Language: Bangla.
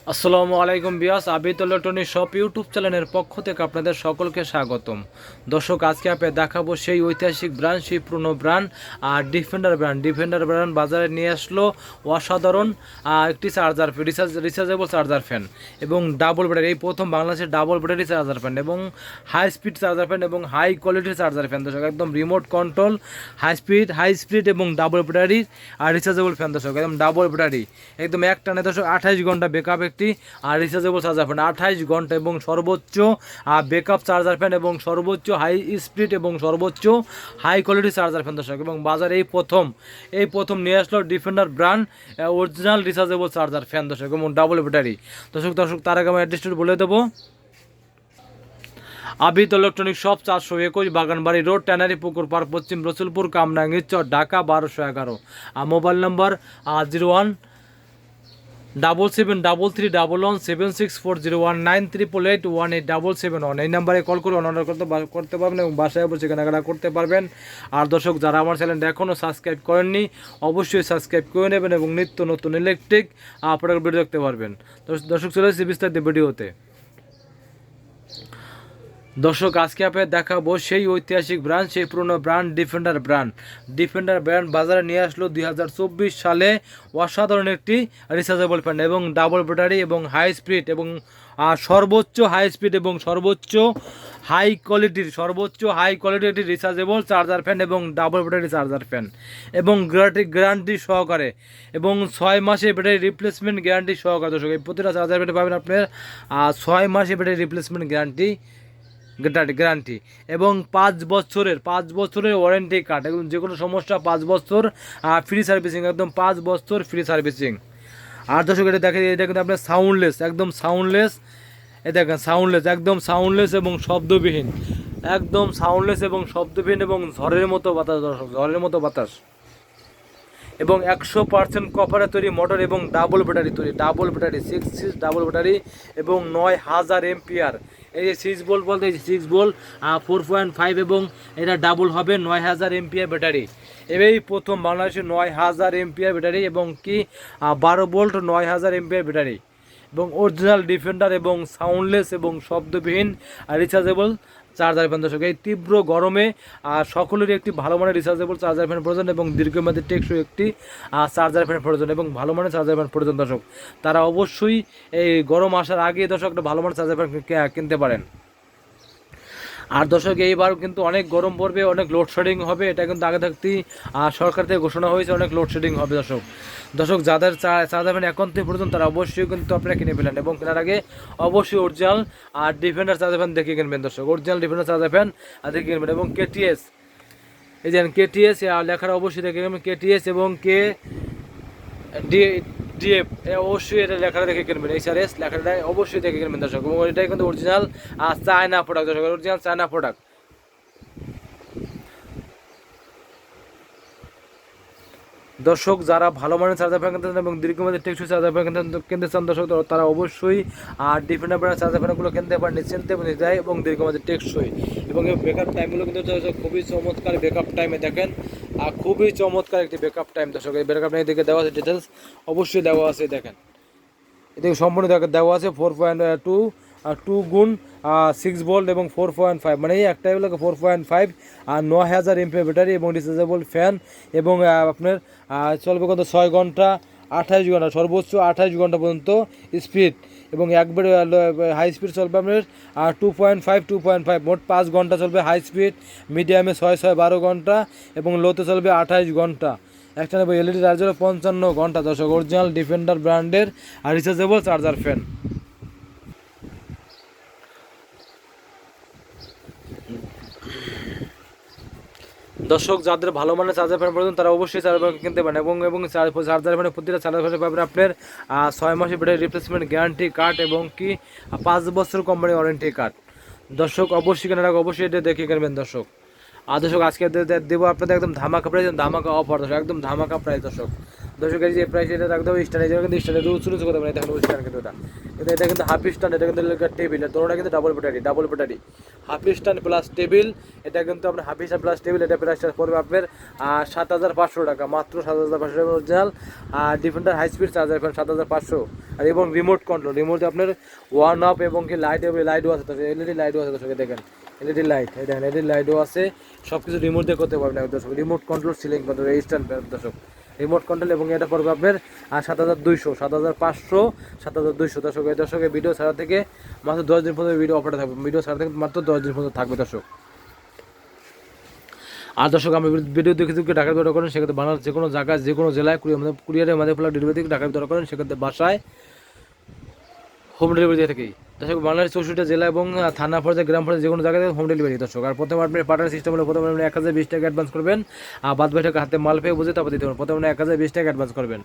আসসালামু আলাইকুম বিয়াস আবিদ ইলেকট্রনিক শপ ইউটিউব চ্যানেলের পক্ষ থেকে আপনাদের সকলকে স্বাগতম। দর্শক, আজকে আপনাদের দেখাবো সেই ঐতিহাসিক ব্র্যান্ড, সেই পুরনো ব্র্যান্ড আর ডিফেন্ডার ব্র্যান্ড বাজারে নিয়ে আসলো অসাধারণ একটি চার্জার রিচার্জেবল চার্জার ফ্যান এবং ডাবল ব্যাটারি, এই প্রথম বাংলাদেশের ডাবল ব্যাটারি চার্জার ফ্যান এবং হাই স্পিড চার্জার ফ্যান এবং হাই কোয়ালিটির চার্জার ফ্যান। দর্শক, একদম রিমোট কন্ট্রোল হাই স্পিড এবং ডাবল ব্যাটারি আর রিচার্জেবল ফ্যান। দর্শক, একদম ডাবল ব্যাটারি, একদম এক টানে দর্শক 28 ঘন্টা বেকআপ একটি আর রিচার্জেবল চার্জার ফ্যান, 28 ঘন্টা এবং সর্বোচ্চ বেকআপ চার্জার ফ্যান এবং সর্বোচ্চ হাই স্পিড এবং সর্বোচ্চ হাই কোয়ালিটি চার্জার ফ্যান। দর্শক, এবং বাজারে এই প্রথম নিয়ে আসলো defender brand original rechargeable charger fan. দর্শক, এবং ডাবল ব্যাটারি। দর্শক তার আগে আমি অ্যাড্রেসটা বলে দেবো। Abid electronic shop 421 Baganbari road, tannery পুকুর পার, পশ্চিম রসুলপুর, কামরাঙ্গীর চর, ঢাকা 1211। মোবাইল নাম্বার 01-7731-764019888817 এই নাম্বারে কল করে অর্ডার করতে পারবেন এবং বাসায় বসে কেনাকাটা করতে পারবেন। আর দর্শক, যারা আমার চ্যানেলটা এখনও সাবস্ক্রাইব করেননি অবশ্যই সাবস্ক্রাইব করে নেবেন এবং নিত্য নতুন ইলেকট্রিক প্রোডাক্ট ভিডিও দেখতে পারবেন। দর্শক, চলে এসেছি বিস্তারিত ভিডিওতে। দর্শক, আজকে আপনাদের দেখাবো সেই ঐতিহাসিক ব্র্যান্ড, সেই পুরনো ব্র্যান্ড ডিফেন্ডার ব্র্যান্ড বাজারে নিয়ে আসলো 2024 সালে অসাধারণ একটি রিচার্জেবল ফ্যান এবং ডাবল ব্যাটারি এবং হাই স্পিড এবং সর্বোচ্চ হাই স্পিড এবং সর্বোচ্চ হাই কোয়ালিটির একটি রিচার্জেবল চার্জার ফ্যান এবং ডাবল ব্যাটারি চার্জার ফ্যান এবং গ্যারান্টি সহকারে এবং 6 মাসে ব্যাটারি রিপ্লেসমেন্ট গ্যারান্টি সহকারে। দর্শক, এই প্রতিটা চার্জার ফ্যান পাবেন আপনার 6 মাসে ব্যাটারি রিপ্লেসমেন্ট গ্যারান্টি এবং 5 বছরের ওয়ারেন্টি কার্ড এবং যে কোনো সমস্যা 5 বছর ফ্রি সার্ভিসিং, একদম 5 বছর ফ্রি সার্ভিসিং। আর দর্শক, এটা কিন্তু আপনার সাউন্ডলেস, একদম সাউন্ডলেস, একদম সাউন্ডলেস এবং শব্দবিহীন, এবং ঝড়ের মতো বাতাস এবং 100% কপারে তৈরি মোটর এবং ডাবল ব্যাটারি 6 ডাবল ব্যাটারি এবং 9000 এম্পিয়ার। এই যে 6 ভোল্ট বলতে 6 ভোল্ট 4.5 এবং এটা ডাবল হবে 9000 এম্পিয়ার ব্যাটারি। এই প্রথম বাংলাদেশে 9000 এম্পিয়ার ব্যাটারি এবং কি 12 ভোল্ট 9000 এম্পিয়ার ব্যাটারি এবং অরিজিনাল ডিফেন্ডার এবং সাউন্ডলেস এবং শব্দবিহীন রিচার্জেবল চার্জার ফ্যান। দর্শক, এই তীব্র গরমে সকলেরই একটি ভালো মানের রিচার্জেবল চার্জার ফ্যান প্রয়োজন এবং দীর্ঘমেয়াদী টেকসই একটি চার্জার ফ্যান প্রয়োজন এবং ভালো মানের চার্জার ফ্যান প্রয়োজন। দর্শক, তারা অবশ্যই এই গরম আসার আগে দর্শক একটা ভালো মানের চার্জার ফ্যান কিনতে পারেন। আর দর্শক, এইবার কিন্তু অনেক গরম পড়বে, অনেক লোডশেডিং হবে, এটা কিন্তু আগে থাকতেই সরকার থেকে ঘোষণা হয়েছে, অনেক লোডশেডিং হবে। দর্শক যাদের চার্জার ফ্যান এখন থেকে প্রয়োজন তারা অবশ্যই কিন্তু আপনারা কিনে ফেলেন এবং কেনার আগে অবশ্যই অরিজিনাল আর ডিফেন্ডার চার্জার ফ্যান দেখে কিনবেন। দর্শক, অরিজিনাল ডিফেন্ডার চার্জার ফ্যান দেখে কিনবেন এবং কেটিএস, এই যে কেটিএস লেখাটা অবশ্যই দেখে কিনবেন, কেটিএস এবং ডিএফ অবশ্যই এটা লেখাটা দেখে কিনবেন, এইচআরএস লেখাটা অবশ্যই দেখে কিনবেন। দর্শক, এবং এটাই কিন্তু অরিজিনাল চায়না প্রোডাক্ট। দর্শক, অরিজিনাল চায়না প্রোডাক্ট। দর্শক, যারা ভালো মানের চার্জার ফ্যান কিনতে চান এবং দীর্ঘমেয়াদী টেকসই চার্জার ফ্যান কিনতে চান দর্শক, তারা অবশ্যই ডিফেন্ডার ব্র্যান্ডের চার্জার ফ্যানগুলো কিনতে পারেন নিশ্চিন্তে দেয় এবং দীর্ঘমেয়াদী টেকসই এবং এই ব্যাকআপ টাইমগুলো কিন্তু খুবই চমৎকার ব্যাকআপ টাইমে দেখেন, খুবই চমৎকার একটি ব্যাকআপ টাইম। দর্শক, এই ব্যাকআপ টাইম দিকে দেওয়া আছে, ডিটেলস অবশ্যই দেওয়া আছে, দেখেন এদিকে সম্পূর্ণ দেওয়া আছে 4.2 গুণ 6 ভোল্ট এবং 4.5, মানে এই একটাই হলো 4.5 আর 9000 এমপিএর ব্যাটারি এবং রিচার্জেবল ফ্যান এবং আপনার চলবে কত 6 ঘন্টা 28 ঘন্টা, সর্বোচ্চ 28 ঘন্টা পর্যন্ত স্পিড এবং একবারে হাই স্পিড চলবে আপনার 2.5 মোট 5 ঘন্টা চলবে হাই স্পিড, মিডিয়ামে 6-12 ঘন্টা এবং লোতে চলবে 28 ঘন্টা। একটা নেব এলইডি চার্জার 55 ঘন্টা। দর্শক, অরিজিনাল ডিফেন্ডার ব্র্যান্ডের আর রিচার্জেবল চার্জার ফ্যান। দর্শক, যাদের ভালো মানের চার্জার ফ্যান প্রয়োজন তারা অবশ্যই চার্জার ফ্যান কিনতে পারেন এবং চার্জার ফ্যানের প্রতিটা চার্জার ফ্যানে পাবেন আপনার 6 মাসের ব্যাটারি রিপ্লেসমেন্ট গ্যারান্টি কার্ড এবং কি 5 বছর কোম্পানি ওয়ারেন্টি কার্ড। দর্শক, অবশ্যই কেনার আগে অবশ্যই এটা দেখে কিনবেন। দর্শক, দর্শক আজকে দেবো আপনাদের একদম ধামাকা প্রাইস, ধামাকা অফার। দর্শক, একদম ধামাকা প্রাইস। দর্শক এই যে প্রাইস এটা একদম স্ট্যান্ড, এটা কিন্তু স্ট্যান্ডে রুল করতে পারেন, দেখেন স্ট্যান্ড কিন্তু এটা কিন্তু হাফ স্ট্যান্ড, এটা কিন্তু টেবিল, তোরা কিন্তু double battery half stand plus table, এটা কিন্তু আপনার হাফ স্ট্যান্ড প্লাস টেবিল, এটা প্রাইসটা পড়বে আপনার 7,500 টাকা, মাত্র 7,500 টাকা অরিজিনাল। আর ডিফেন্ডার হাই স্পিড চার্জার এখন 7,500। আর এবং রিমোট কন্ট্রোল, রিমোটে আপনার ওয়ান অফ এবং কি লাইট এবং লাইটও আছে, এলইডি লাইটও আছে দর্শক, দেখেন এলইডি লাইট, এই দেখেন এলইডি লাইটও আছে, সব কিছু রিমোট দিয়ে করতে পারবেন দর্শক। রিমোট কন্ট্রোল সিলিং কন্ট্রোল এই স্ট্যান্ড দর্শক, রিমোট কন্ট্রোল, এবং এটা পড়বে আপনার 7,200, 7,500, 7,200 দর্শক। এই দর্শক এই ভিডিও ছাড়া থেকে মাত্র 10 দিন পর্যন্ত ভিডিও অফারটা থাকবে, ভিডিও ছাড়া থেকে মাত্র 10 দিন পর্যন্ত থাকবে দর্শক। আর দর্শক আমি ভিডিও দেখে যদি ঢাকায় অর্ডার করেন সেক্ষেত্রে বাংলাদেশ যে কোনো জায়গায় যে কোনো জেলায় কুরিয়ারের মাধ্যমে ফ্লাইট ডেলিভারি থেকে ঢাকায় অর্ডার করেন সেক্ষেত্রে বাসায় হোম ডেলিভারি দিয়ে থাকি দর্শক। বাংলাদেশ 64টা জেলা এবং থানা পর্যায়ে গ্রাম পর্যায়ে যে কোনো জায়গায় হোম ডেলিভারি দর্শক। আর প্রথমে আপনি পাঠানোর সিস্টেম হলো প্রথমে আপনি 1,020 টাকা অ্যাডভান্স করবেন, আর বাদ বাকি টাকা হাতে মাল পেয়ে বুঝে তারপর দিতে হবে। প্রথমে 1,020 টাকা অ্যাডভান্স করবেন,